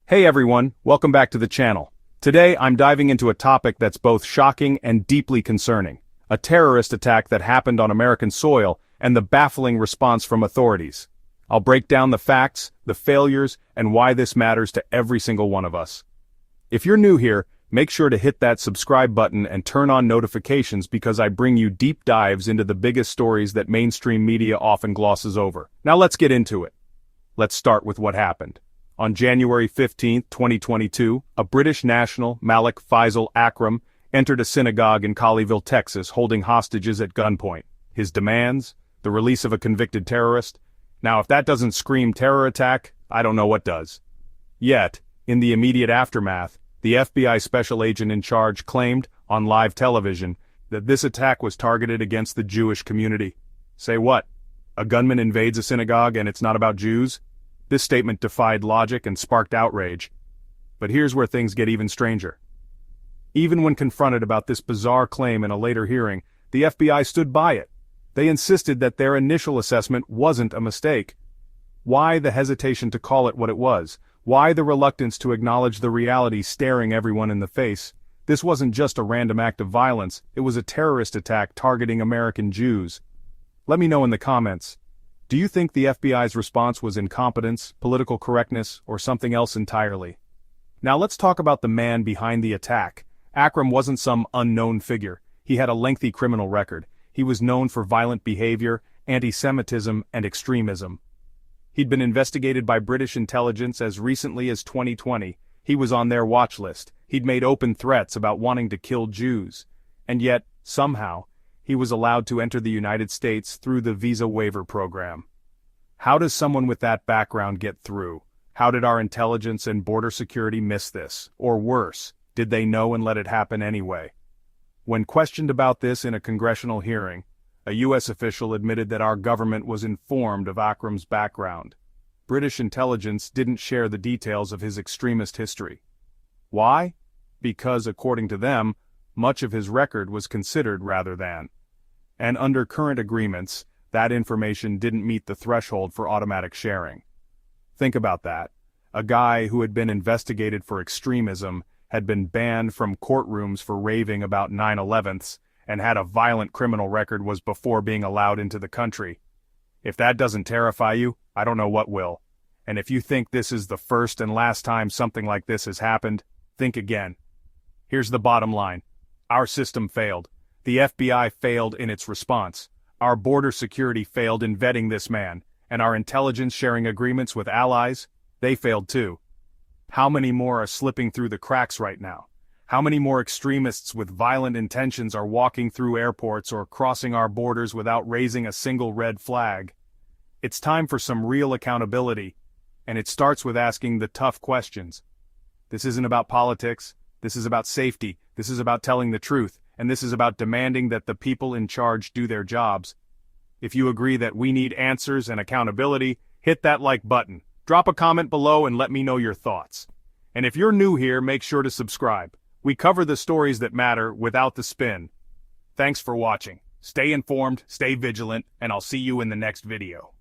Hey everyone, welcome back to the channel. Today I'm diving into a topic that's both shocking and deeply concerning. A terrorist attack that happened on American soil and the baffling response from authorities. I'll break down the facts, the failures, and why this matters to every single one of us. If you're new here, make sure to hit that subscribe button and turn on notifications because I bring you deep dives into the biggest stories that mainstream media often glosses over. Now let's get into it. Let's start with what happened. On January 15, 2022, a British national, Malik Faisal Akram, entered a synagogue in Colleyville, Texas, holding hostages at gunpoint. His demands? The release of a convicted terrorist? Now, if that doesn't scream terror attack, I don't know what does. Yet, in the immediate aftermath, the FBI special agent in charge claimed, on live television, that this attack was targeted against the Jewish community. Say what? A gunman invades a synagogue and it's not about Jews? This statement defied logic and sparked outrage. But here's where things get even stranger. Even when confronted about this bizarre claim in a later hearing, the FBI stood by it. They insisted that their initial assessment wasn't a mistake. Why the hesitation to call it what it was? Why the reluctance to acknowledge the reality staring everyone in the face? This wasn't just a random act of violence, it was a terrorist attack targeting American Jews. Let me know in the comments. Do you think the FBI's response was incompetence, political correctness, or something else entirely? Now let's talk about the man behind the attack. Akram wasn't some unknown figure. He had a lengthy criminal record. He was known for violent behavior, anti-Semitism, and extremism. He'd been investigated by British intelligence as recently as 2020. He was on their watch list. He'd made open threats about wanting to kill Jews. And yet, somehow, he was allowed to enter the United States through the Visa Waiver Program. How does someone with that background get through? How did our intelligence and border security miss this? Or worse, did they know and let it happen anyway? When questioned about this in a congressional hearing, a U.S. official admitted that our government was informed of Akram's background. British intelligence didn't share the details of his extremist history. Why? Because, according to them, much of his record was considered rather than. And under current agreements, that information didn't meet the threshold for automatic sharing. Think about that. A guy who had been investigated for extremism, had been banned from courtrooms for raving about 9/11s, and had a violent criminal record was before being allowed into the country. If that doesn't terrify you, I don't know what will. And if you think this is the first and last time something like this has happened, think again. Here's the bottom line. Our system failed. The FBI failed in its response. Our border security failed in vetting this man, and our intelligence sharing agreements with allies, they failed too. How many more are slipping through the cracks right now? How many more extremists with violent intentions are walking through airports or crossing our borders without raising a single red flag? It's time for some real accountability, and it starts with asking the tough questions. This isn't about politics, this is about safety, this is about telling the truth, and this is about demanding that the people in charge do their jobs. If you agree that we need answers and accountability, hit that like button. Drop a comment below and let me know your thoughts. And if you're new here, make sure to subscribe. We cover the stories that matter without the spin. Thanks for watching. Stay informed, stay vigilant, and I'll see you in the next video.